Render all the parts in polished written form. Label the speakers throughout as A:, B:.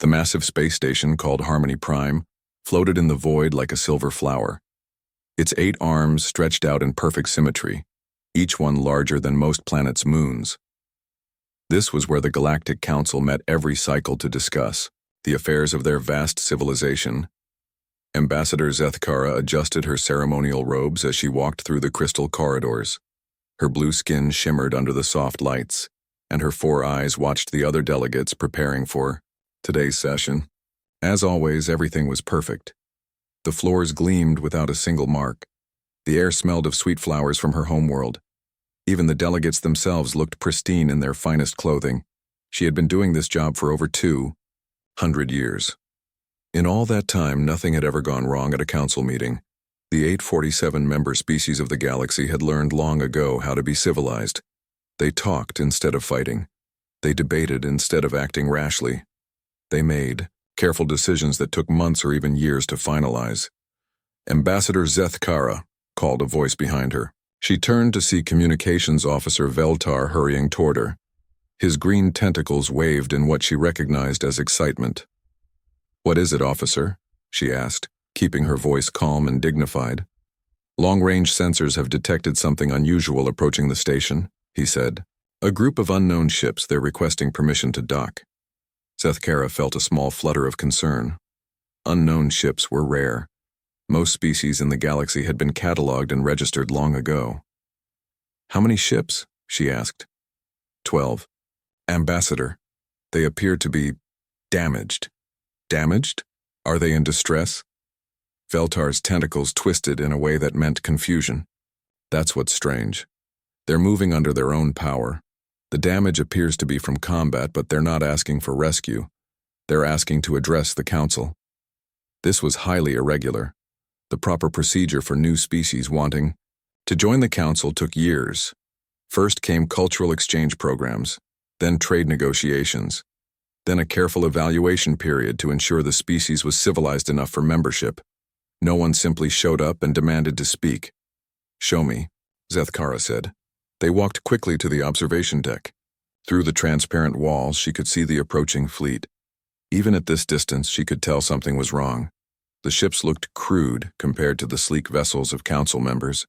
A: The massive space station, called Harmony Prime, floated in the void like a silver flower. Its 8 arms stretched out in perfect symmetry, each one larger than most planets' moons. This was where the Galactic Council met every cycle to discuss the affairs of their vast civilization. Ambassador Zethkara adjusted her ceremonial robes as she walked through the crystal corridors. Her blue skin shimmered under the soft lights, and her 4 eyes watched the other delegates preparing for today's session. As always, everything was perfect. The floors gleamed without a single mark. The air smelled of sweet flowers from her homeworld. Even the delegates themselves looked pristine in their finest clothing. She had been doing this job for over 200 years. In all that time, nothing had ever gone wrong at a council meeting. The 847 member species of the galaxy had learned long ago how to be civilized. They talked instead of fighting. They debated instead of acting rashly. They made careful decisions that took months or even years to finalize. Ambassador Zethkara, called a voice behind her. She turned to see Communications Officer Veltar hurrying toward her. His green tentacles waved in what she recognized as excitement. "What is it, officer?" she asked, keeping her voice calm and dignified. "Long-range sensors have detected something unusual approaching the station," he said. "A group of unknown ships. They're requesting permission to dock." Zethkara felt a small flutter of concern. Unknown ships were rare. Most species in the galaxy had been cataloged and registered long ago. "How many ships?" she asked. 12. "Ambassador, they appear to be damaged." "Damaged? Are they in distress?" Veltar's tentacles twisted in a way that meant confusion. "That's what's strange. They're moving under their own power. The damage appears to be from combat, but they're not asking for rescue. They're asking to address the Council." This was highly irregular. The proper procedure for new species wanting to join the Council took years. First came cultural exchange programs, then trade negotiations, then a careful evaluation period to ensure the species was civilized enough for membership. No one simply showed up and demanded to speak. "Show me," Zethkara said. They walked quickly to the observation deck. Through the transparent walls, she could see the approaching fleet. Even at this distance, she could tell something was wrong. The ships looked crude compared to the sleek vessels of council members.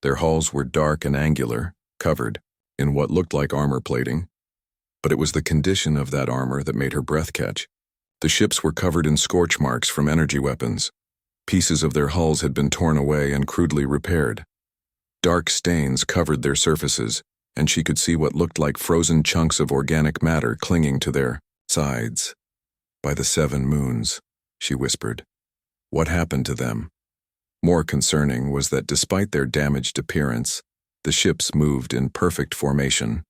A: Their hulls were dark and angular, covered in what looked like armor plating. But it was the condition of that armor that made her breath catch. The ships were covered in scorch marks from energy weapons. Pieces of their hulls had been torn away and crudely repaired. Dark stains covered their surfaces, and she could see what looked like frozen chunks of organic matter clinging to their sides. "By the 7 moons," she whispered. "What happened to them?" More concerning was that despite their damaged appearance, the ships moved in perfect formation.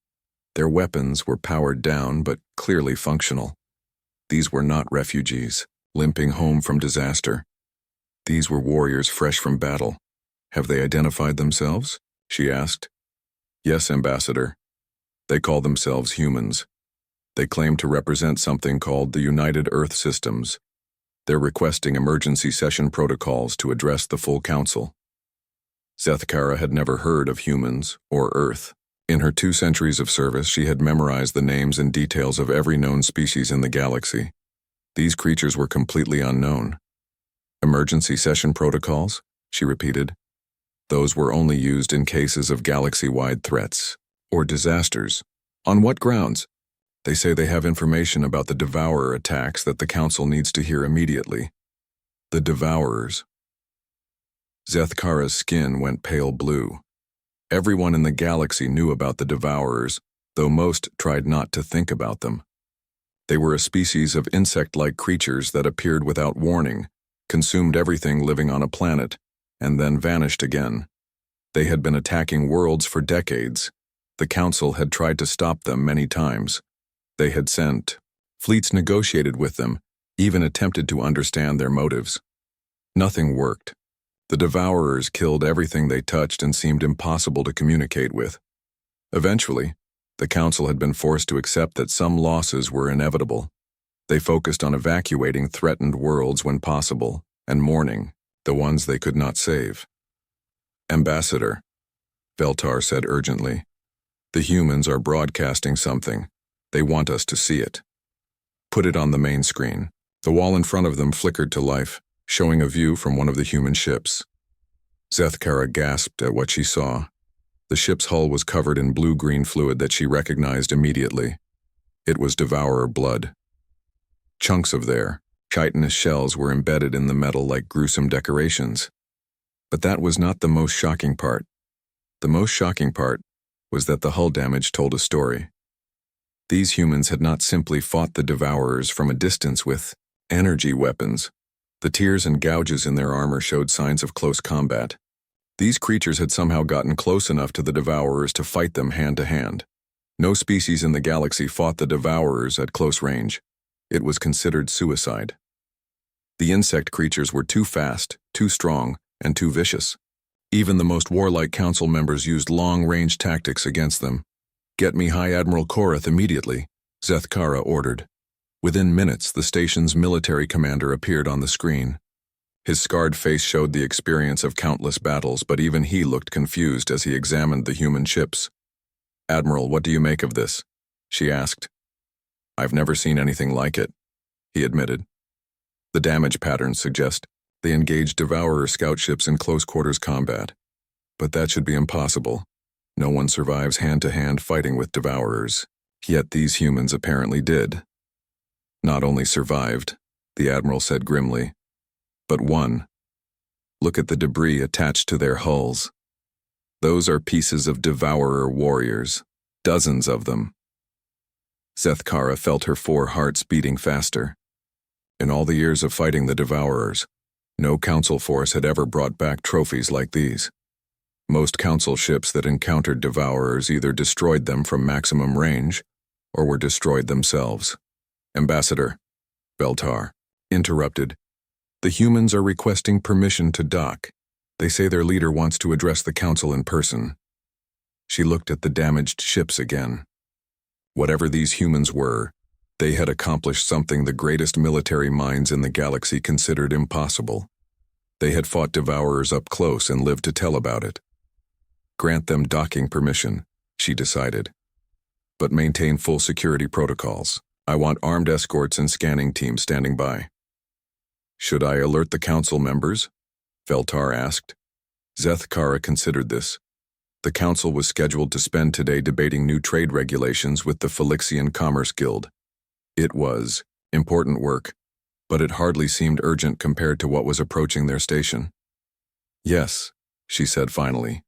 A: Their weapons were powered down but clearly functional. These were not refugees, limping home from disaster. These were warriors fresh from battle. "Have they identified themselves?" she asked. "Yes, Ambassador. They call themselves humans. They claim to represent something called the United Earth Systems. They're requesting emergency session protocols to address the full council." Zethkara had never heard of humans or Earth. In her 2 centuries of service, she had memorized the names and details of every known species in the galaxy. These creatures were completely unknown. "Emergency session protocols?" she repeated. "Those were only used in cases of galaxy-wide threats or disasters." "On what grounds?" "They say they have information about the Devourer attacks that the Council needs to hear immediately." The Devourers. Zethkara's skin went pale blue. Everyone in the galaxy knew about the Devourers, though most tried not to think about them. They were a species of insect-like creatures that appeared without warning, consumed everything living on a planet, and then vanished again. They had been attacking worlds for decades. The Council had tried to stop them many times. They had sent fleets, negotiated with them, even attempted to understand their motives. Nothing worked. The Devourers killed everything they touched and seemed impossible to communicate with. Eventually, the Council had been forced to accept that some losses were inevitable. They focused on evacuating threatened worlds when possible, and mourning the ones they could not save. "Ambassador," Veltar said urgently, "the humans are broadcasting something. They want us to see it." Put it on the main screen. The wall in front of them flickered to life, showing a view from one of the human ships. Zethkara gasped at what she saw. The ship's hull was covered in blue-green fluid that she recognized immediately. It was devourer blood. Chunks of their chitinous shells were embedded in the metal like gruesome decorations. But that was not the most shocking part. The most shocking part was that the hull damage told a story. These humans had not simply fought the devourers from a distance with energy weapons. The tears and gouges in their armor showed signs of close combat. These creatures had somehow gotten close enough to the devourers to fight them hand to hand. No species in the galaxy fought the devourers at close range. It was considered suicide. The insect creatures were too fast, too strong, and too vicious. Even the most warlike council members used long-range tactics against them. "Get me High Admiral Korath immediately," Zethkara ordered. Within minutes, the station's military commander appeared on the screen. His scarred face showed the experience of countless battles, but even he looked confused as he examined the human ships. "Admiral, what do you make of this?" she asked. "I've never seen anything like it," he admitted. "The damage patterns suggest they engaged devourer scout ships in close-quarters combat. But that should be impossible. No one survives hand-to-hand fighting with devourers. Yet these humans apparently did. Not only survived," the Admiral said grimly, "but won. Look at the debris attached to their hulls. Those are pieces of devourer warriors, dozens of them." Zethkara felt her 4 hearts beating faster. In all the years of fighting the devourers, no council force had ever brought back trophies like these. Most council ships that encountered devourers either destroyed them from maximum range or were destroyed themselves. "Ambassador," Beltar interrupted, "the humans are requesting permission to dock. They say their leader wants to address the council in person." She looked at the damaged ships again. Whatever these humans were, they had accomplished something the greatest military minds in the galaxy considered impossible. They had fought devourers up close and lived to tell about it. Grant them docking permission, she decided. But maintain full security protocols. I want armed escorts and scanning teams standing by. "Should I alert the council members?" Veltar asked. Zethkara considered this. The council was scheduled to spend today debating new trade regulations with the Felixian Commerce Guild. It was important work, but it hardly seemed urgent compared to what was approaching their station. "Yes," she said finally.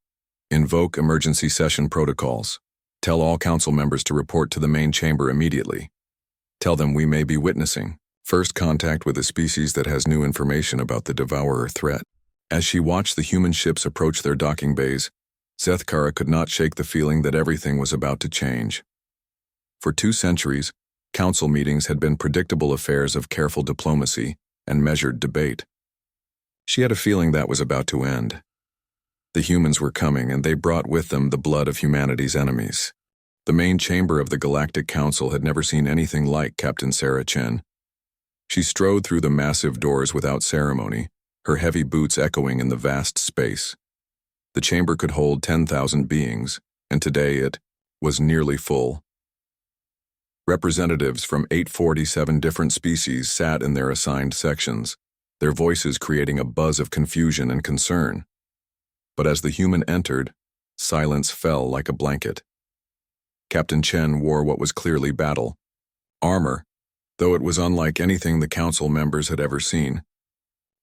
A: "Invoke emergency session protocols. Tell all council members to report to the main chamber immediately. Tell them we may be witnessing first contact with a species that has new information about the devourer threat." As she watched the human ships approach their docking bays, Zethkara could not shake the feeling that everything was about to change. For 2 centuries, council meetings had been predictable affairs of careful diplomacy and measured debate. She had a feeling that was about to end. The humans were coming, and they brought with them the blood of humanity's enemies. The main chamber of the Galactic Council had never seen anything like Captain Sarah Chen. She strode through the massive doors without ceremony, her heavy boots echoing in the vast space. The chamber could hold 10,000 beings, and today it was nearly full. Representatives from 847 different species sat in their assigned sections, their voices creating a buzz of confusion and concern. But as the human entered, silence fell like a blanket. Captain Chen wore what was clearly battle armor, though it was unlike anything the council members had ever seen.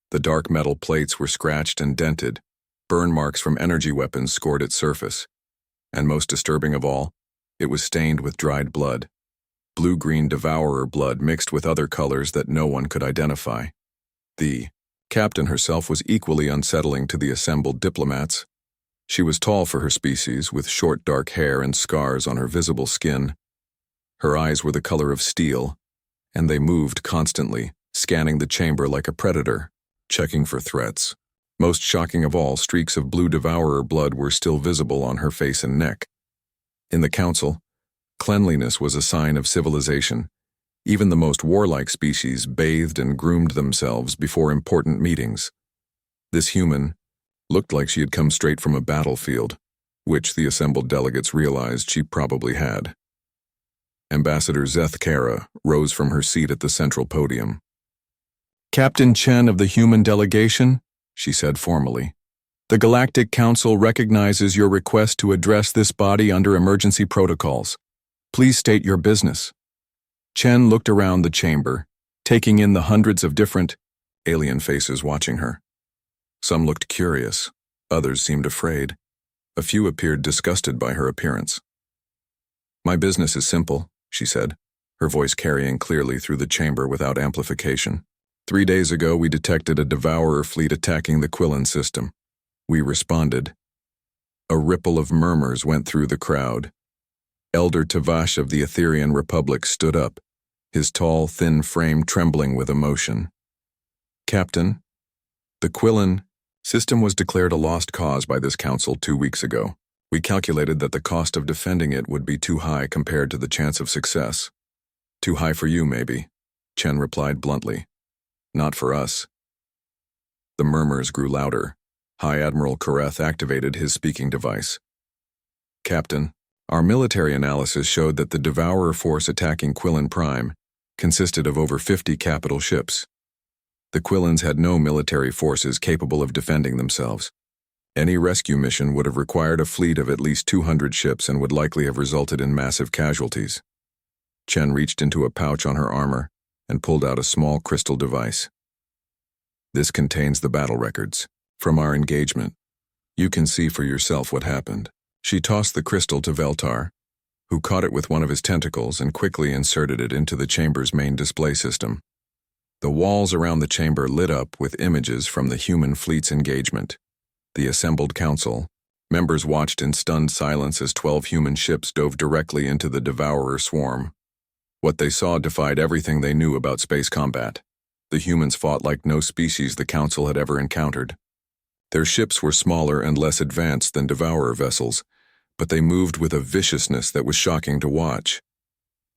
A: The dark metal plates were scratched and dented, burn marks from energy weapons scored its surface. And most disturbing of all, it was stained with dried blood. Blue-green devourer blood mixed with other colors that no one could identify. The captain herself was equally unsettling to the assembled diplomats. She was tall for her species, with short dark hair and scars on her visible skin. Her eyes were the color of steel, and they moved constantly, scanning the chamber like a predator, checking for threats. Most shocking of all, streaks of blue devourer blood were still visible on her face and neck. In the council, cleanliness was a sign of civilization. Even the most warlike species bathed and groomed themselves before important meetings. This human looked like she had come straight from a battlefield, which the assembled delegates realized she probably had. Ambassador Zeth Kara rose from her seat at the central podium. "Captain Chen of the human delegation," she said formally, "the Galactic Council recognizes your request to address this body under emergency protocols. Please state your business." Chen looked around the chamber, taking in the hundreds of different alien faces watching her. Some looked curious, others seemed afraid. A few appeared disgusted by her appearance. "My business is simple," she said, her voice carrying clearly through the chamber without amplification. 3 days ago, we detected a devourer fleet attacking the Quillen system. We responded. A ripple of murmurs went through the crowd. Elder Tavash of the Etherian Republic stood up, his tall, thin frame trembling with emotion. "Captain, the Quillen system was declared a lost cause by this council 2 weeks ago. We calculated that the cost of defending it would be too high compared to the chance of success." "Too high for you, maybe," Chen replied bluntly. "Not for us." The murmurs grew louder. High Admiral Kareth activated his speaking device. "Captain, our military analysis showed that the Devourer force attacking Quillen Prime consisted of over 50 capital ships. The Quillens had no military forces capable of defending themselves. Any rescue mission would have required a fleet of at least 200 ships and would likely have resulted in massive casualties." Chen reached into a pouch on her armor and pulled out a small crystal device. "This contains the battle records from our engagement. You can see for yourself what happened." She tossed the crystal to Veltar, who caught it with one of his tentacles and quickly inserted it into the chamber's main display system. The walls around the chamber lit up with images from the human fleet's engagement. The assembled council members watched in stunned silence as 12 human ships dove directly into the Devourer swarm. What they saw defied everything they knew about space combat. The humans fought like no species the council had ever encountered. Their ships were smaller and less advanced than Devourer vessels, but they moved with a viciousness that was shocking to watch.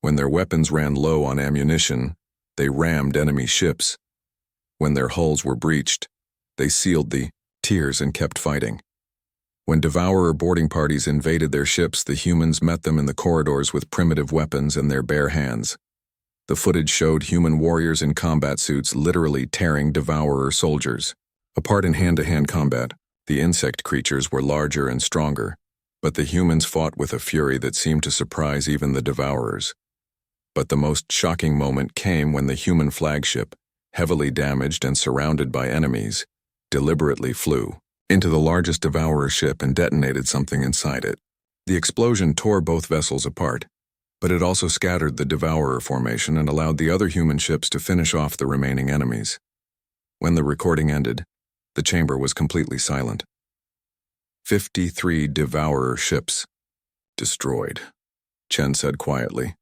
A: When their weapons ran low on ammunition, they rammed enemy ships. When their hulls were breached, they sealed the tiers and kept fighting. When Devourer boarding parties invaded their ships, the humans met them in the corridors with primitive weapons in their bare hands. The footage showed human warriors in combat suits literally tearing Devourer soldiers apart in hand-to-hand combat. The insect creatures were larger and stronger, but the humans fought with a fury that seemed to surprise even the Devourers. But the most shocking moment came when the human flagship, heavily damaged and surrounded by enemies, deliberately flew into the largest Devourer ship and detonated something inside it. The explosion tore both vessels apart, but it also scattered the Devourer formation and allowed the other human ships to finish off the remaining enemies. When the recording ended, the chamber was completely silent. 53 Devourer ships destroyed, Chen said quietly.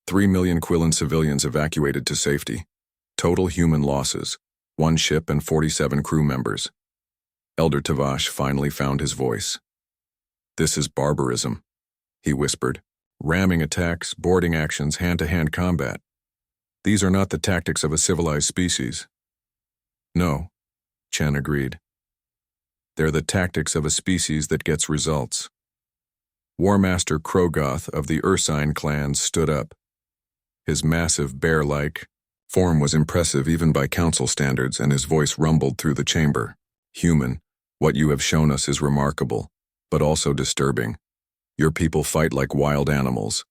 A: 3 million Quillen civilians evacuated to safety. Total human losses, 1 ship and 47 crew members. Elder Tavash finally found his voice. "This is barbarism," he whispered. "Ramming attacks, boarding actions, hand-to-hand combat. These are not the tactics of a civilized species." "No," Chen agreed. "They're the tactics of a species that gets results." War Master Krogoth of the Ursine clan stood up. His massive, bear-like form was impressive even by council standards, and his voice rumbled through the chamber. "Human, what you have shown us is remarkable, but also disturbing. Your people fight like wild animals.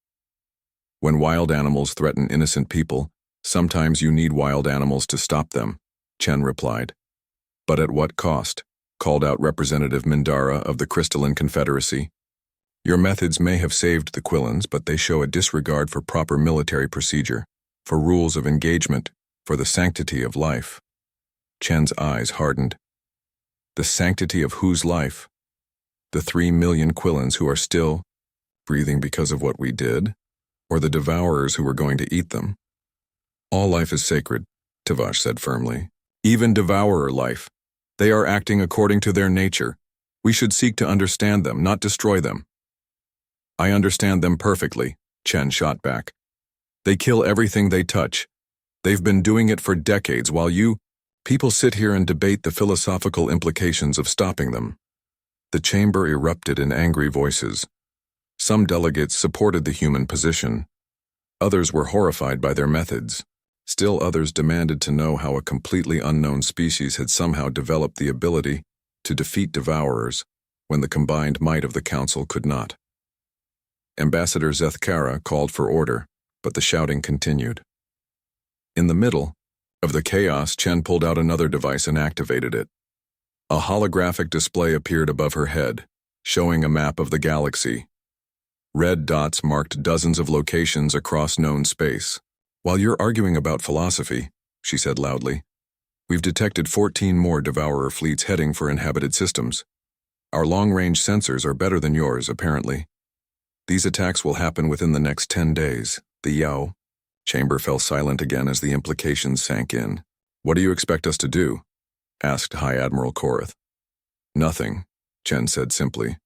A: When wild animals threaten innocent people, sometimes you need wild animals to stop them," Chen replied. "But at what cost?" called out Representative Mindara of the Crystalline Confederacy. "Your methods may have saved the Quillens, but they show a disregard for proper military procedure, for rules of engagement, for the sanctity of life." Chen's eyes hardened. The sanctity of whose life? The 3 million Quillens who are still breathing because of what we did, or the Devourers who were going to eat them? "All life is sacred," Tavash said firmly. "Even Devourer life. They are acting according to their nature. We should seek to understand them, not destroy them." "I understand them perfectly," Chen shot back. "They kill everything they touch. They've been doing it for decades while people sit here and debate the philosophical implications of stopping them." The chamber erupted in angry voices. Some delegates supported the human position, Others were horrified by their methods. Still others demanded to know how a completely unknown species had somehow developed the ability to defeat devourers when the combined might of the council could not. Ambassador Zethkara called for order, but the shouting continued. In the middle of the chaos, Chen pulled out another device and activated it. A holographic display appeared above her head, showing a map of the galaxy. Red dots marked dozens of locations across known space. "While you're arguing about philosophy," she said loudly, "we've detected 14 more Devourer fleets heading for inhabited systems. Our long-range sensors are better than yours, apparently. These attacks will happen within the next 10 days. The Yao." Chamber fell silent again as the implications sank in. "What do you expect us to do?" asked High Admiral Korath. "Nothing," Chen said simply.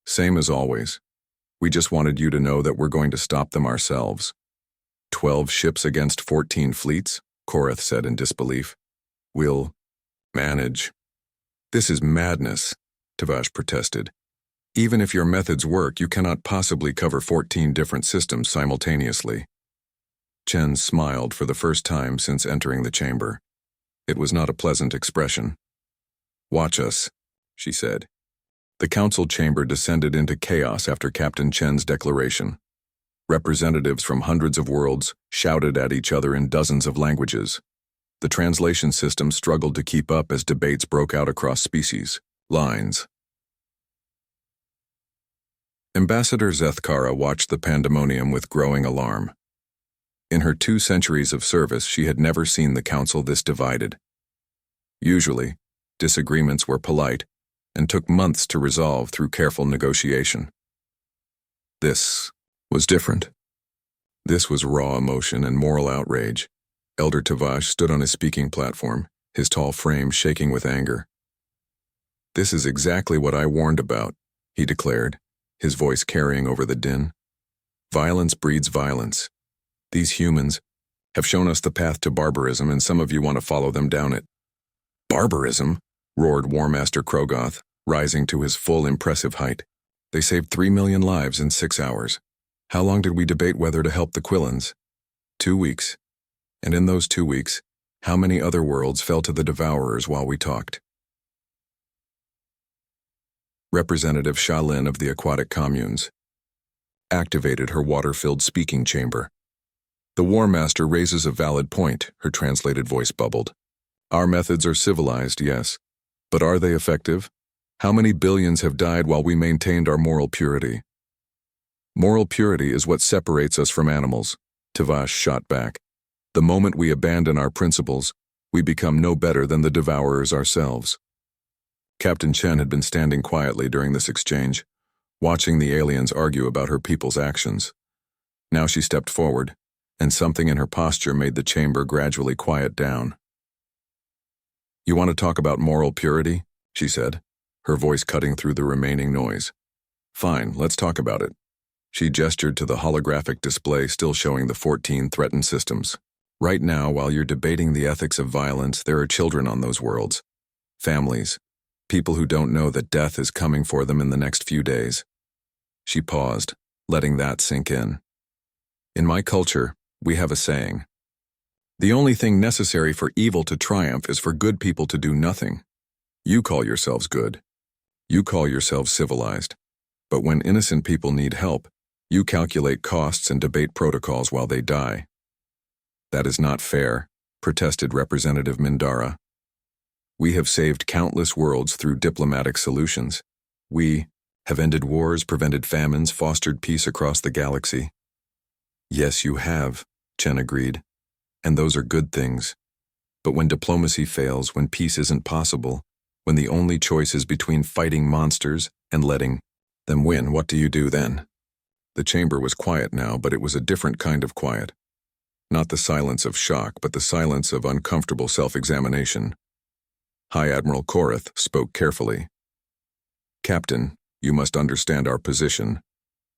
A: "Same as always. We just wanted you to know that we're going to stop them ourselves." 12 ships against 14 fleets, Korath said in disbelief. "We'll manage." "This is madness," Tavash protested. "Even if your methods work, you cannot possibly cover 14 different systems simultaneously." Chen smiled for the first time since entering the chamber. It was not a pleasant expression. "Watch us," she said. The council chamber descended into chaos after Captain Chen's declaration. Representatives from hundreds of worlds shouted at each other in dozens of languages. The translation system struggled to keep up as debates broke out across species lines. Ambassador Zethkara watched the pandemonium with growing alarm. In her 2 centuries of service, she had never seen the council this divided. Usually, disagreements were polite and took months to resolve through careful negotiation. This was different. This was raw emotion and moral outrage. Elder Tavash stood on his speaking platform, his tall frame shaking with anger. "This is exactly what I warned about," he declared, his voice carrying over the din. "Violence breeds violence. These humans have shown us the path to barbarism, and some of you want to follow them down it." "Barbarism?" roared War Master Krogoth, rising to his full impressive height. "They saved 3 million lives in 6 hours. How long did we debate whether to help the Quillans? 2 weeks. And in those 2 weeks, how many other worlds fell to the Devourers while we talked?" Representative Shalin of the Aquatic Communes activated her water-filled speaking chamber. "The War Master raises a valid point," her translated voice bubbled. "Our methods are civilized, yes. But are they effective? How many billions have died while we maintained our moral purity?" "Moral purity is what separates us from animals," Tavash shot back. "The moment we abandon our principles, we become no better than the Devourers ourselves." Captain Chen had been standing quietly during this exchange, watching the aliens argue about her people's actions. Now she stepped forward, and something in her posture made the chamber gradually quiet down. "You want to talk about moral purity?" she said, her voice cutting through the remaining noise. "Fine, let's talk about it." She gestured to the holographic display still showing the 14 threatened systems. "Right now, while you're debating the ethics of violence, there are children on those worlds. Families. People who don't know that death is coming for them in the next few days." She paused, letting that sink in. "In my culture, we have a saying. The only thing necessary for evil to triumph is for good people to do nothing. You call yourselves good. You call yourselves civilized. But when innocent people need help, you calculate costs and debate protocols while they die." "That is not fair," protested Representative Mindara. "We have saved countless worlds through diplomatic solutions. We have ended wars, prevented famines, fostered peace across the galaxy." "Yes, you have," Chen agreed. "And those are good things. But when diplomacy fails, when peace isn't possible, when the only choice is between fighting monsters and letting them win, what do you do then?" The chamber was quiet now, but it was a different kind of quiet. Not the silence of shock, but the silence of uncomfortable self-examination. High Admiral Korath spoke carefully. "Captain, you must understand our position.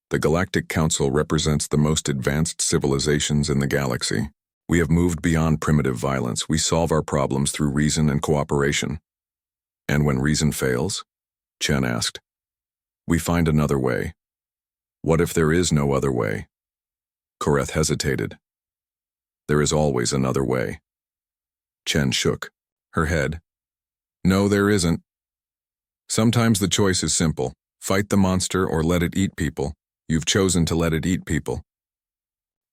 A: The Galactic Council represents the most advanced civilizations in the galaxy. We have moved beyond primitive violence. We solve our problems through reason and cooperation." "And when reason fails?" Chen asked. "We find another way." "What if there is no other way?" Koreth hesitated. There is always another way. Chen shook her head. No, there isn't. Sometimes the choice is simple. Fight the monster or let it eat people. You've chosen to let it eat people.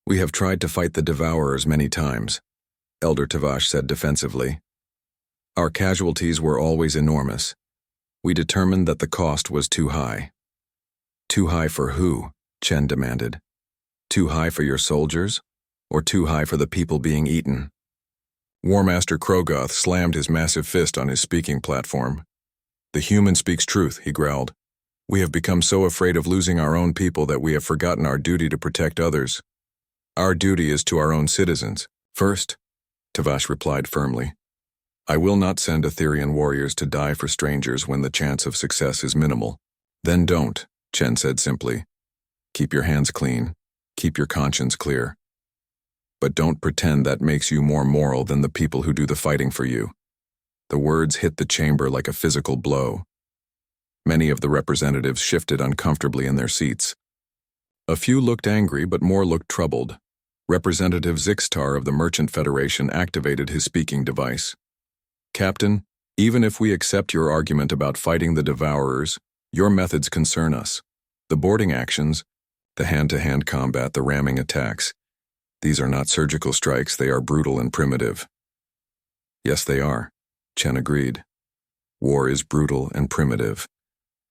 A: We have tried to fight the Devourers many times, Elder Tavash said defensively. Our casualties were always enormous. We determined that the cost was too high. Too high for who? Chen demanded. Too high for your soldiers? Or too high for the people being eaten? War Master Krogoth slammed his massive fist on his speaking platform. The human speaks truth, he growled. We have become so afraid of losing our own people that we have forgotten our duty to protect others. Our duty is to our own citizens. First, Tavash replied firmly. I will not send Etherian warriors to die for strangers when the chance of success is minimal. Then don't, Chen said simply. Keep your hands clean. Keep your conscience clear. But don't pretend that makes you more moral than the people who do the fighting for you. The words hit the chamber like a physical blow. Many of the representatives shifted uncomfortably in their seats. A few looked angry, but more looked troubled. Representative Zixtar of the Merchant Federation activated his speaking device. Captain, even if we accept your argument about fighting the Devourers, your methods concern us. The boarding actions, the hand-to-hand combat, the ramming attacks, these are not surgical strikes, they are brutal and primitive. Yes, they are, Chen agreed. War is brutal and primitive.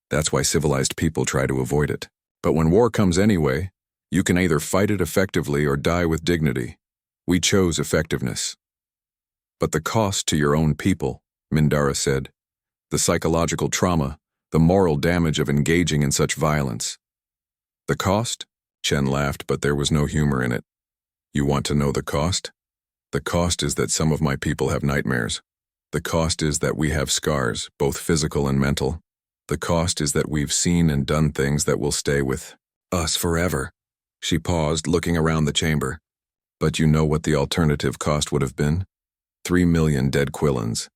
A: That's why civilized people try to avoid it. But when war comes anyway, you can either fight it effectively or die with dignity. We chose effectiveness. But the cost to your own people, Mindara said, the psychological trauma, the moral damage of engaging in such violence. The cost? Chen laughed, but there was no humor in it. You want to know the cost? The cost is that some of my people have nightmares. The cost is that we have scars, both physical and mental. The cost is that we've seen and done things that will stay with us forever. She paused, looking around the chamber. But you know what the alternative cost would have been? 3 million dead Quillans.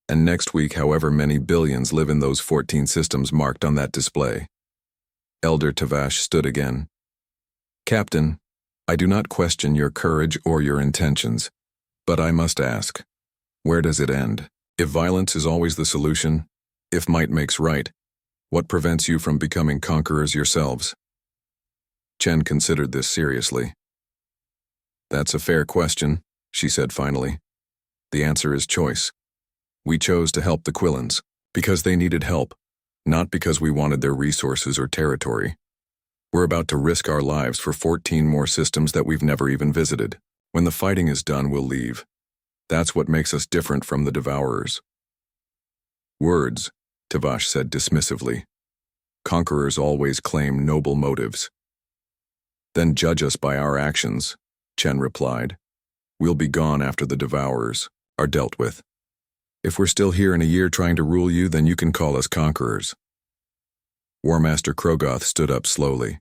A: And next week, however many billions live in those 14 systems marked on that display. Elder Tavash stood again. Captain, I do not question your courage or your intentions, but I must ask, where does it end? If violence is always the solution, if might makes right, what prevents you from becoming conquerors yourselves? Chen considered this seriously. That's a fair question, she said finally. The answer is choice. We chose to help the Quillans because they needed help, not because we wanted their resources or territory. We're about to risk our lives for 14 more systems that we've never even visited. When the fighting is done, we'll leave. That's what makes us different from the Devourers. Words, Tavash said dismissively. Conquerors always claim noble motives. Then judge us by our actions, Chen replied. We'll be gone after the Devourers are dealt with. If we're still here in a year trying to rule you, then you can call us conquerors. War Master Krogoth stood up slowly.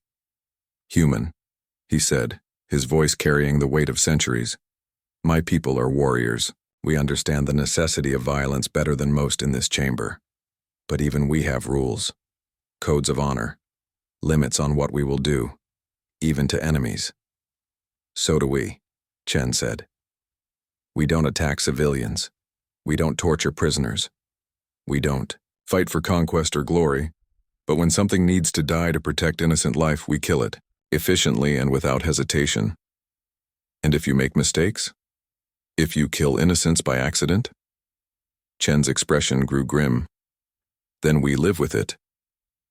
A: Human, he said, his voice carrying the weight of centuries. My people are warriors. We understand the necessity of violence better than most in this chamber. But even we have rules, codes of honor, limits on what we will do, even to enemies. So do we, Chen said. We don't attack civilians. We don't torture prisoners. We don't fight for conquest or glory. But when something needs to die to protect innocent life, we kill it, efficiently and without hesitation. And if you make mistakes? If you kill innocents by accident? Chen's expression grew grim. Then we live with it.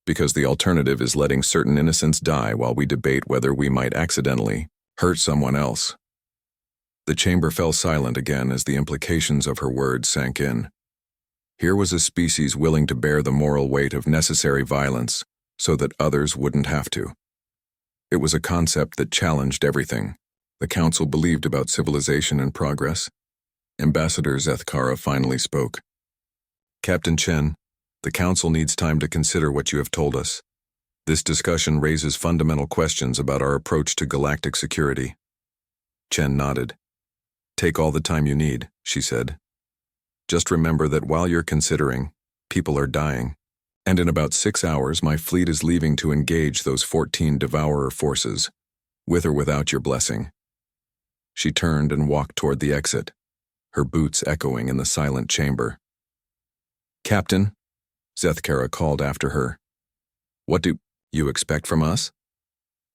A: Because the alternative is letting certain innocents die while we debate whether we might accidentally hurt someone else. The chamber fell silent again as the implications of her words sank in. Here was a species willing to bear the moral weight of necessary violence so that others wouldn't have to. It was a concept that challenged everything the council believed about civilization and progress. Ambassador Zethkara finally spoke. Captain Chen, the council needs time to consider what you have told us. This discussion raises fundamental questions about our approach to galactic security. Chen nodded. Take all the time you need, she said. Just remember that while you're considering, people are dying. And in about 6 hours, my fleet is leaving to engage those 14 Devourer forces. with or without your blessing. She turned and walked toward the exit, her boots echoing in the silent chamber. "Captain," Zethkara called after her. "What do you expect from us?"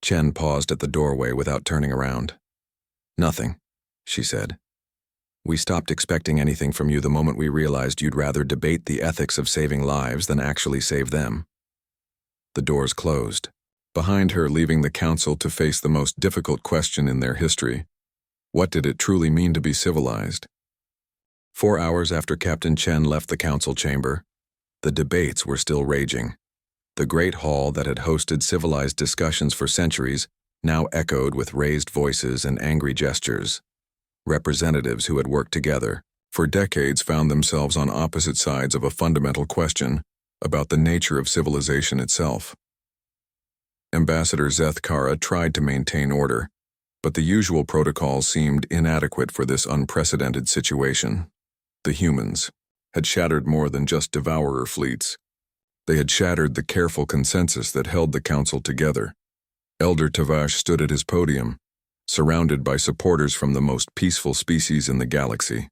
A: Chen paused at the doorway without turning around. "Nothing," she said. "We stopped expecting anything from you the moment we realized you'd rather debate the ethics of saving lives than actually save them." The doors closed, behind her, leaving the council to face the most difficult question in their history. What did it truly mean to be civilized? 4 hours after Captain Chen left the council chamber, the debates were still raging. The great hall that had hosted civilized discussions for centuries now echoed with raised voices and angry gestures. Representatives who had worked together for decades found themselves on opposite sides of a fundamental question about the nature of civilization itself. Ambassador Zethkara tried to maintain order, but the usual protocols seemed inadequate for this unprecedented situation. The humans had shattered more than just devourer fleets. They had shattered the careful consensus that held the council together. Elder Tavash stood at his podium, surrounded by supporters from the most peaceful species in the galaxy.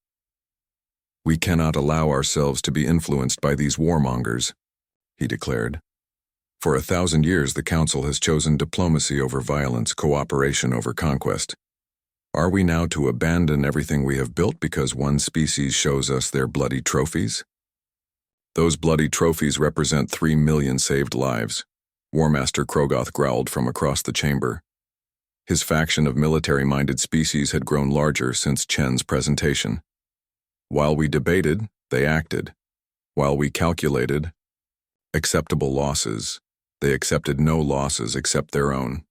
A: "We cannot allow ourselves to be influenced by these warmongers," he declared. "For 1,000 years, the Council has chosen diplomacy over violence, cooperation over conquest. Are we now to abandon everything we have built because one species shows us their bloody trophies? Those bloody trophies represent 3 million saved lives," War Master Krogoth growled from across the chamber. His faction of military-minded species had grown larger since Chen's presentation. "While we debated, they acted. While we calculated acceptable losses, they accepted no losses except their own."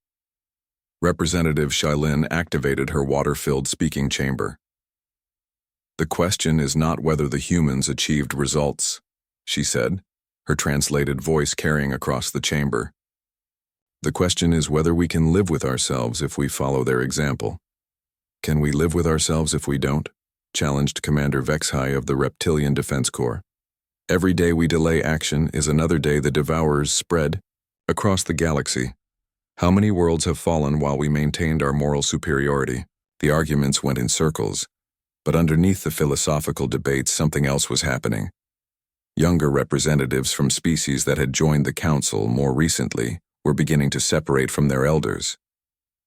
A: Representative Shailin activated her water-filled speaking chamber. "The question is not whether the humans achieved results," she said, her translated voice carrying across the chamber. "The question is whether we can live with ourselves if we follow their example." "Can we live with ourselves if we don't?" challenged Commander Vexhai of the Reptilian Defense Corps. "Every day we delay action is another day the devourers spread across the galaxy. How many worlds have fallen while we maintained our moral superiority?" The arguments went in circles, but underneath the philosophical debates something else was happening. Younger representatives from species that had joined the council more recently were beginning to separate from their elders.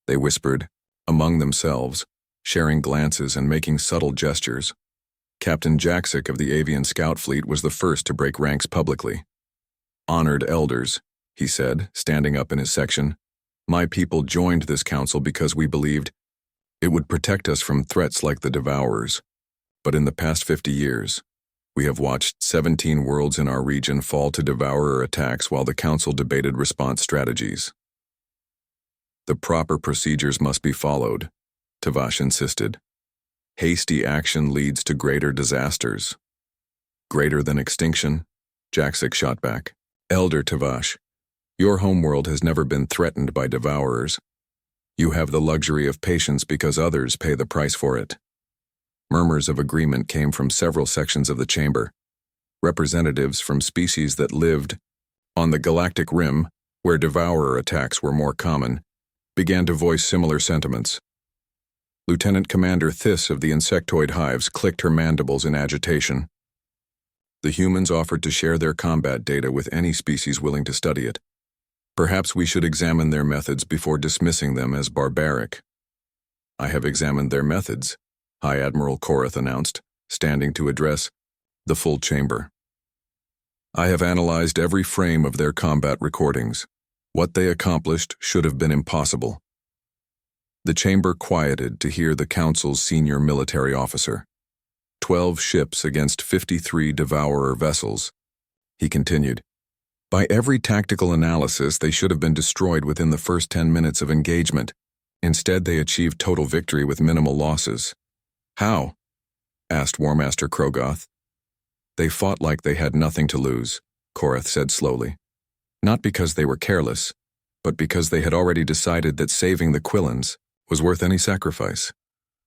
A: They whispered, among themselves, sharing glances and making subtle gestures. Captain Jaksik of the Avian Scout Fleet was the first to break ranks publicly. "Honored elders," he said, standing up in his section, "my people joined this council because we believed it would protect us from threats like the Devourers. But in the past 50 years, we have watched 17 worlds in our region fall to Devourer attacks while the council debated response strategies. The proper procedures must be followed," Tavash insisted. "Hasty action leads to greater disasters." "Greater than extinction?" Jaksik shot back. "Elder Tavash, your homeworld has never been threatened by Devourers. You have the luxury of patience because others pay the price for it." Murmurs of agreement came from several sections of the chamber. Representatives from species that lived on the galactic rim, where Devourer attacks were more common, began to voice similar sentiments. Lieutenant Commander Thys of the insectoid hives clicked her mandibles in agitation. The humans offered to share their combat data with any species willing to study it. Perhaps we should examine their methods before dismissing them as barbaric. "I have examined their methods," High Admiral Korath announced, standing to address the full chamber. "I have analyzed every frame of their combat recordings. What they accomplished should have been impossible." The chamber quieted to hear the Council's senior military officer. 12 ships against 53 Devourer vessels. He continued, "By every tactical analysis, they should have been destroyed within the first 10 minutes of engagement. Instead, they achieved total victory with minimal losses." "How?" asked War Master Krogoth. "They fought like they had nothing to lose," Korath said slowly. "Not because they were careless, but because they had already decided that saving the Quillans was worth any sacrifice.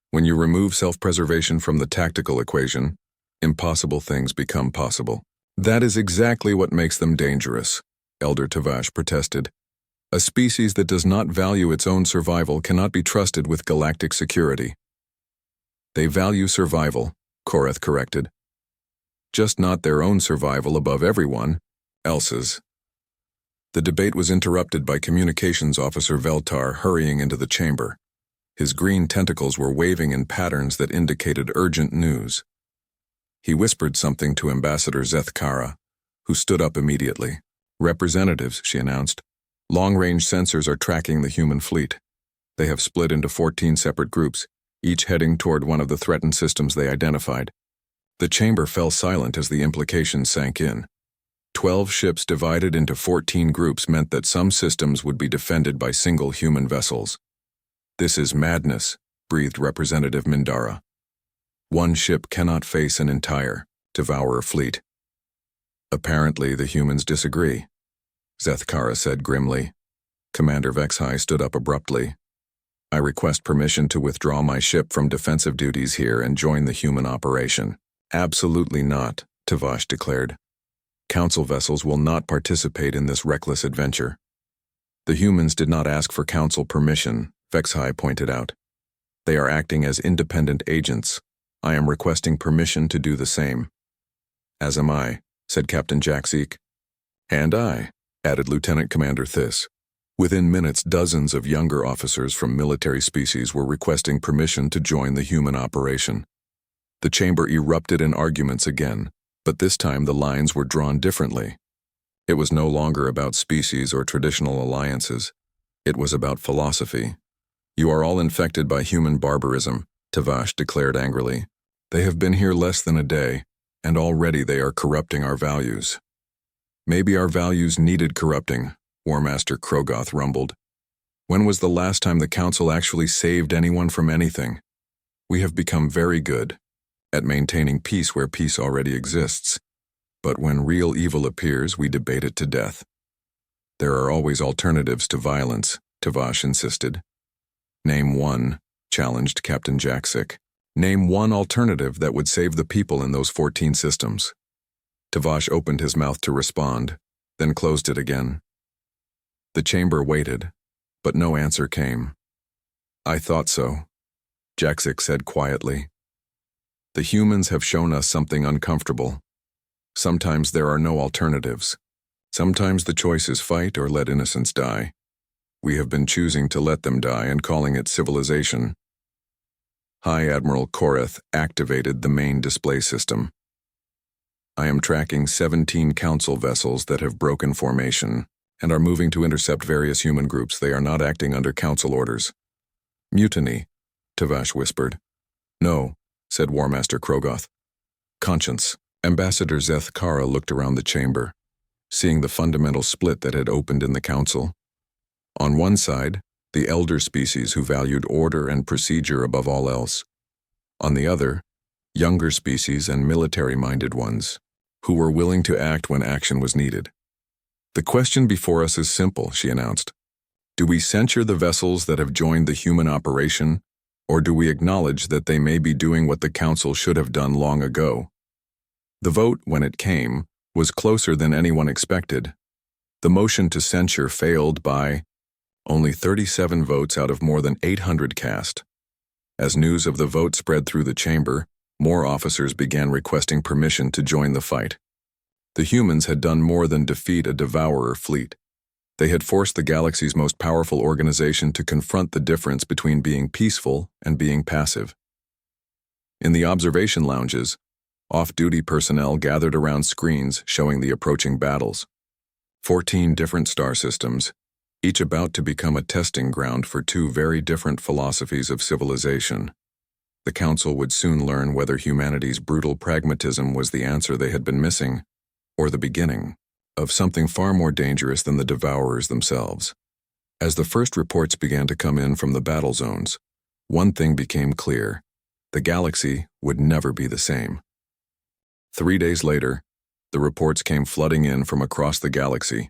A: When you remove self-preservation from the tactical equation, impossible things become possible." "That is exactly what makes them dangerous," Elder Tavash protested. A species that does not value its own survival cannot be trusted with galactic security. They value survival, Korath corrected. Just not their own survival above everyone else's. The debate was interrupted by Communications Officer Veltar hurrying into the chamber. His green tentacles were waving in patterns that indicated urgent news. He whispered something to Ambassador Zethkara, who stood up immediately. Representatives, she announced. Long-range sensors are tracking the human fleet. They have split into 14 separate groups, each heading toward one of the threatened systems they identified. The chamber fell silent as the implications sank in. 12 ships divided into 14 groups meant that some systems would be defended by single human vessels. This is madness, breathed Representative Mindara. One ship cannot face an entire devourer fleet. Apparently, the humans disagree, Zethkara said grimly. Commander Vexhai stood up abruptly. I request permission to withdraw my ship from defensive duties here and join the human operation. Absolutely not, Tavash declared. Council vessels will not participate in this reckless adventure. The humans did not ask for council permission, Vexhai pointed out. They are acting as independent agents. I am requesting permission to do the same. As am I, said Captain Jackseek. And I, added Lieutenant Commander Thys. Within minutes, dozens of younger officers from military species were requesting permission to join the human operation. The chamber erupted in arguments again, but this time the lines were drawn differently. It was no longer about species or traditional alliances. It was about philosophy. You are all infected by human barbarism, Tavash declared angrily. They have been here less than a day, and already they are corrupting our values. Maybe our values needed corrupting, War Master Krogoth rumbled. When was the last time the Council actually saved anyone from anything? We have become very good at maintaining peace where peace already exists. But when real evil appears, we debate it to death. There are always alternatives to violence, Tavash insisted. Name one, challenged Captain Jackseek. Name one alternative that would save the people in those 14 systems. Tavash opened his mouth to respond, then closed it again. The chamber waited, but no answer came. I thought so, Jackseek said quietly. The humans have shown us something uncomfortable. Sometimes there are no alternatives. Sometimes the choice is fight or let innocents die. We have been choosing to let them die and calling it civilization. High Admiral Korath activated the main display system. I am tracking 17 council vessels that have broken formation and are moving to intercept various human groups. They are not acting under council orders. Mutiny, Tavash whispered. No, said War Master Krogoth. Conscience. Ambassador Zethkara looked around the chamber, seeing the fundamental split that had opened in the council. On one side, the elder species who valued order and procedure above all else. On the other, younger species and military-minded ones, who were willing to act when action was needed. The question before us is simple, she announced. Do we censure the vessels that have joined the human operation, or do we acknowledge that they may be doing what the Council should have done long ago? The vote, when it came, was closer than anyone expected. The motion to censure failed by only 37 votes out of more than 800 cast. As news of the vote spread through the chamber, more officers began requesting permission to join the fight. The humans had done more than defeat a devourer fleet. They had forced the galaxy's most powerful organization to confront the difference between being peaceful and being passive. In the observation lounges, off-duty personnel gathered around screens showing the approaching battles. 14 different star systems, each about to become a testing ground for two very different philosophies of civilization. The Council would soon learn whether humanity's brutal pragmatism was the answer they had been missing, or the beginning of something far more dangerous than the devourers themselves. As the first reports began to come in from the battle zones, one thing became clear: the galaxy would never be the same. 3 days later, the reports came flooding in from across the galaxy.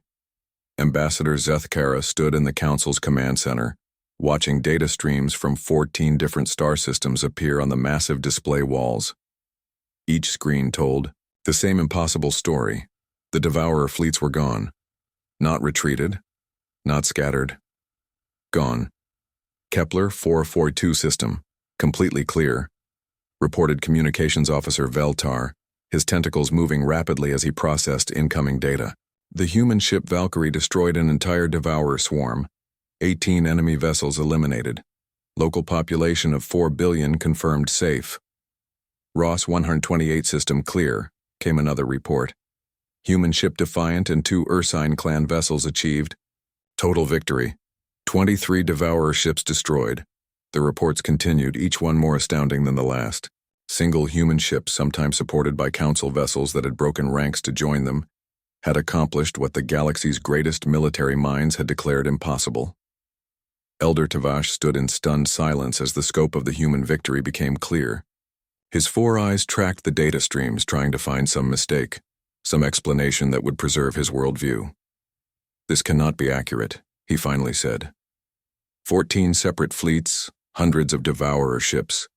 A: Ambassador Zethkara stood in the Council's command center, watching data streams from 14 different star systems appear on the massive display walls. Each screen told the same impossible story. The devourer fleets were gone. Not retreated, Not scattered. Gone. Kepler 442 system. Completely clear. Reported Communications Officer Veltar, his tentacles moving rapidly as he processed incoming data. The human ship Valkyrie destroyed an entire Devourer swarm. 18 enemy vessels eliminated. Local population of 4 billion confirmed safe. Ross 128 system clear, came another report. Human ship Defiant and 2 Ursine clan vessels achieved. Total victory. 23 Devourer ships destroyed. The reports continued, each one more astounding than the last. Single human ships, sometimes supported by council vessels that had broken ranks to join them, had accomplished what the galaxy's greatest military minds had declared impossible. Elder Tavash stood in stunned silence as the scope of the human victory became clear. His 4 eyes tracked the data streams, trying to find some mistake, some explanation that would preserve his worldview. This cannot be accurate, he finally said. 14 separate fleets, hundreds of Devourer ships.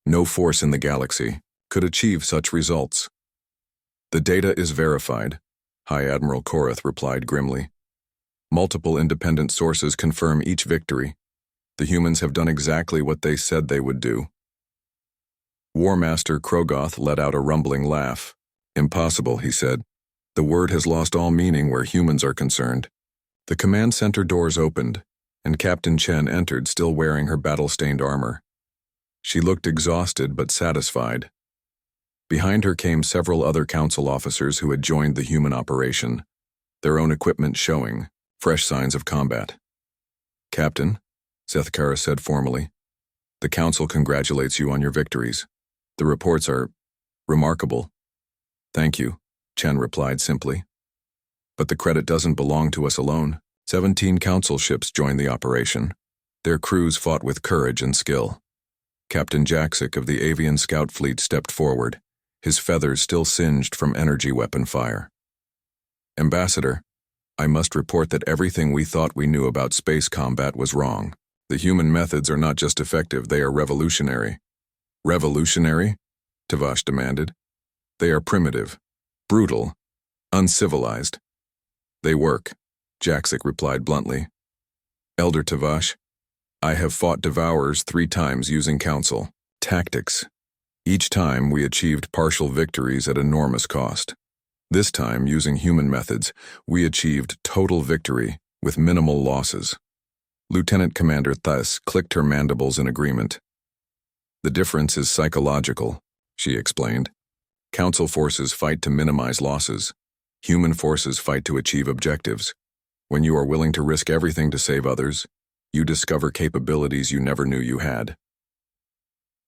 A: No force in the galaxy could achieve such results. The data is verified, High Admiral Korath replied grimly. Multiple independent sources confirm each victory. The humans have done exactly what they said they would do. War Master Krogoth let out a rumbling laugh. Impossible, he said. The word has lost all meaning where humans are concerned. The command center doors opened, and Captain Chen entered, still wearing her battle-stained armor. She looked exhausted but satisfied. Behind her came several other council officers who had joined the human operation, their own equipment showing fresh signs of combat. Captain, Zethkara said formally, the council congratulates you on your victories. The reports are remarkable. Thank you, Chen replied simply. But the credit doesn't belong to us alone. 17 council ships joined the operation. Their crews fought with courage and skill. Captain Jaksic of the Avian Scout Fleet stepped forward, his feathers still singed from energy weapon fire. Ambassador, I must report that everything we thought we knew about space combat was wrong. The human methods are not just effective, they are revolutionary. Revolutionary? Tavash demanded. They are primitive, brutal, uncivilized. They work, Jaksic replied bluntly. Elder Tavash, I have fought Devourers 3 times using council tactics. Each time we achieved partial victories at enormous cost. This time, using human methods, we achieved total victory with minimal losses. Lieutenant Commander Thus clicked her mandibles in agreement. The difference is psychological, she explained. Council forces fight to minimize losses. Human forces fight to achieve objectives. When you are willing to risk everything to save others, you discover capabilities you never knew you had.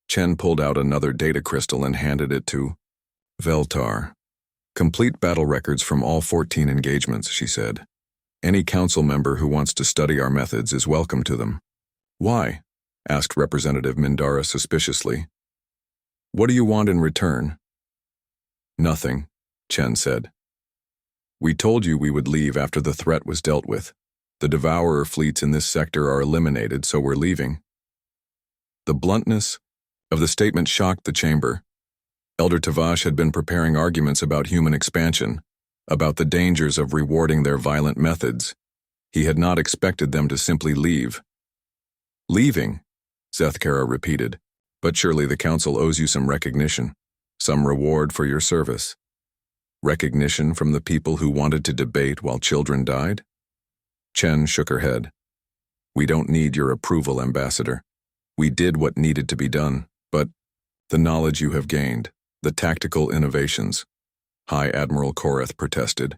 A: Chen pulled out another data crystal and handed it to Veltar. Complete battle records from all 14 engagements, she said. Any council member who wants to study our methods is welcome to them. Why? Asked Representative Mindara suspiciously. What do you want in return? Nothing, Chen said. We told you we would leave after the threat was dealt with. The Devourer fleets in this sector are eliminated, so we're leaving. The bluntness of the statement shocked the chamber. Elder Tavash had been preparing arguments about human expansion, about the dangers of rewarding their violent methods. He had not expected them to simply leave. Leaving, Zethkara repeated, but surely the council owes you some recognition, some reward for your service. Recognition from the people who wanted to debate while children died? Chen shook her head. We don't need your approval, Ambassador. We did what needed to be done, but the knowledge you have gained, the tactical innovations, High Admiral Korath protested.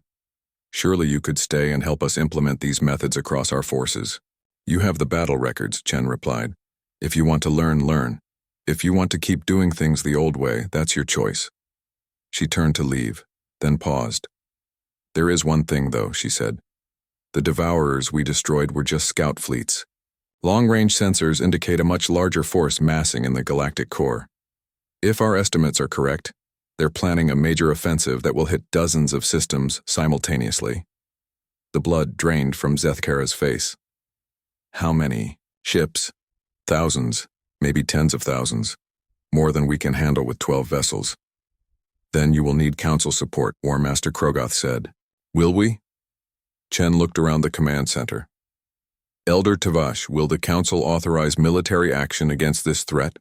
A: Surely you could stay and help us implement these methods across our forces. You have the battle records, Chen replied. If you want to learn, learn. If you want to keep doing things the old way, that's your choice. She turned to leave, then paused. There is one thing, though, she said. The Devourers we destroyed were just scout fleets. Long-range sensors indicate a much larger force massing in the galactic core. If our estimates are correct, they're planning a major offensive that will hit dozens of systems simultaneously. The blood drained from Zethkara's face. How many? Ships? Thousands, maybe tens of thousands. More than we can handle with 12 vessels. Then you will need council support, War Master Krogoth said. Will we? Chen looked around the command center. Elder Tavash, will the Council authorize military action against this threat?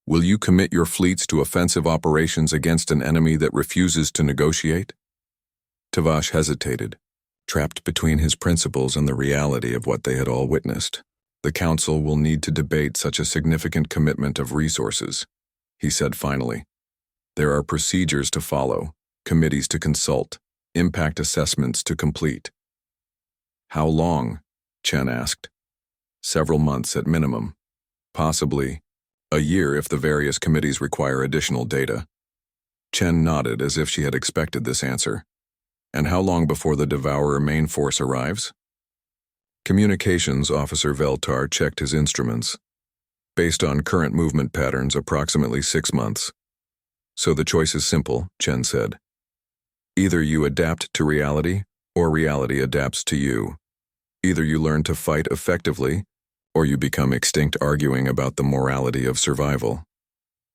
A: Will you commit your fleets to offensive operations against an enemy that refuses to negotiate? Tavash hesitated, trapped between his principles and the reality of what they had all witnessed. The Council will need to debate such a significant commitment of resources, he said finally. There are procedures to follow, committees to consult, impact assessments to complete. How long? Chen asked. Several months at minimum. Possibly a year if the various committees require additional data. Chen nodded as if she had expected this answer. And how long before the Devourer main force arrives? Communications Officer Veltar checked his instruments. Based on current movement patterns, approximately 6 months. So the choice is simple, Chen said. Either you adapt to reality, or reality adapts to you. Either you learn to fight effectively, or you become extinct arguing about the morality of survival.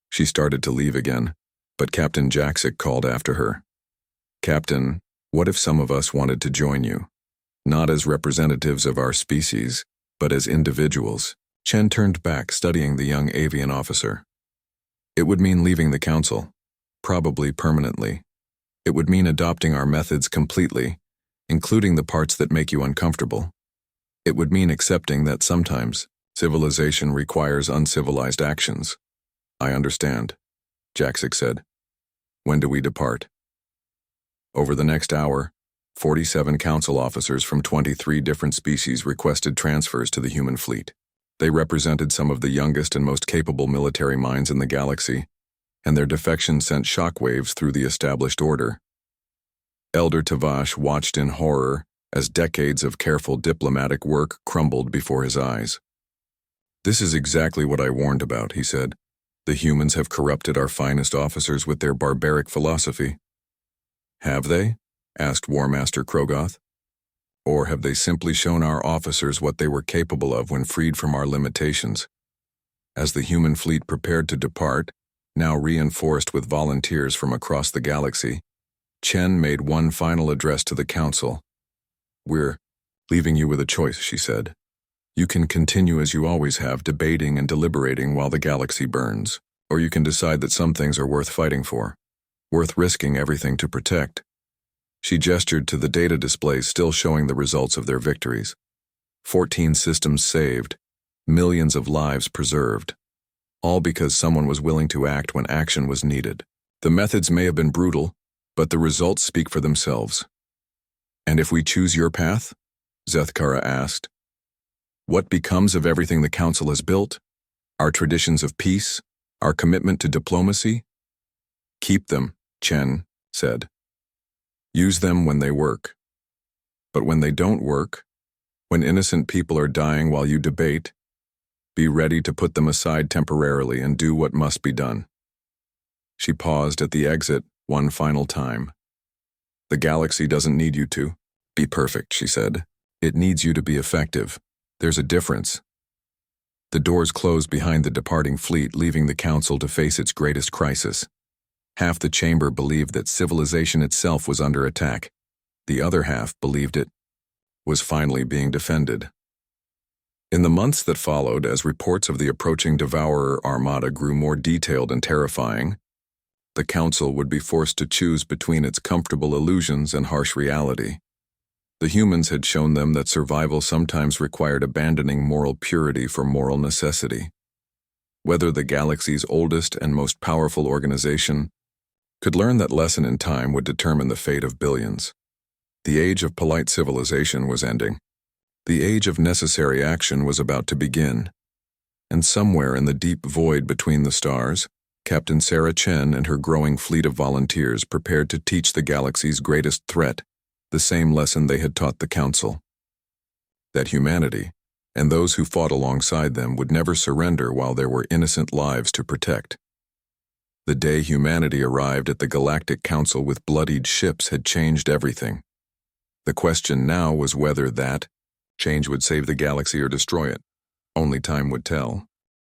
A: She started to leave again, but Captain Jaksic called after her. Captain, what if some of us wanted to join you? Not as representatives of our species, but as individuals. Chen turned back, studying the young avian officer. It would mean leaving the Council, probably permanently. It would mean adopting our methods completely, including the parts that make you uncomfortable. It would mean accepting that sometimes civilization requires uncivilized actions. I understand, Jaksic said. When do we depart? Over the next hour, 47 Council officers from 23 different species requested transfers to the human fleet. They represented some of the youngest and most capable military minds in the galaxy, and their defection sent shockwaves through the established order. Elder Tavash watched in horror as decades of careful diplomatic work crumbled before his eyes. This is exactly what I warned about, he said. The humans have corrupted our finest officers with their barbaric philosophy. Have they? Asked War Master Krogoth. Or have they simply shown our officers what they were capable of when freed from our limitations? As the human fleet prepared to depart, now reinforced with volunteers from across the galaxy, Chen made one final address to the Council. We're leaving you with a choice, she said. You can continue as you always have, debating and deliberating while the galaxy burns, or you can decide that some things are worth fighting for, worth risking everything to protect. She gestured to the data displays still showing the results of their victories. 14 systems saved, millions of lives preserved, all because someone was willing to act when action was needed. The methods may have been brutal, but the results speak for themselves. And if we choose your path? Zethkara asked. What becomes of everything the Council has built? Our traditions of peace? Our commitment to diplomacy? Keep them, Chen said. Use them when they work. But when they don't work, when innocent people are dying while you debate, be ready to put them aside temporarily and do what must be done. She paused at the exit one final time. The galaxy doesn't need you to be perfect, she said. It needs you to be effective. There's a difference. The doors closed behind the departing fleet, leaving the Council to face its greatest crisis. Half the chamber believed that civilization itself was under attack. The other half believed it was finally being defended. In the months that followed, as reports of the approaching Devourer armada grew more detailed and terrifying, the Council would be forced to choose between its comfortable illusions and harsh reality. The humans had shown them that survival sometimes required abandoning moral purity for moral necessity. Whether the galaxy's oldest and most powerful organization could learn that lesson in time would determine the fate of billions. The age of polite civilization was ending. The age of necessary action was about to begin. And somewhere in the deep void between the stars, Captain Sarah Chen and her growing fleet of volunteers prepared to teach the galaxy's greatest threat the same lesson they had taught the Council. That humanity, and those who fought alongside them, would never surrender while there were innocent lives to protect. The day humanity arrived at the Galactic Council with bloodied ships had changed everything. The question now was whether that change would save the galaxy or destroy it. Only time would tell.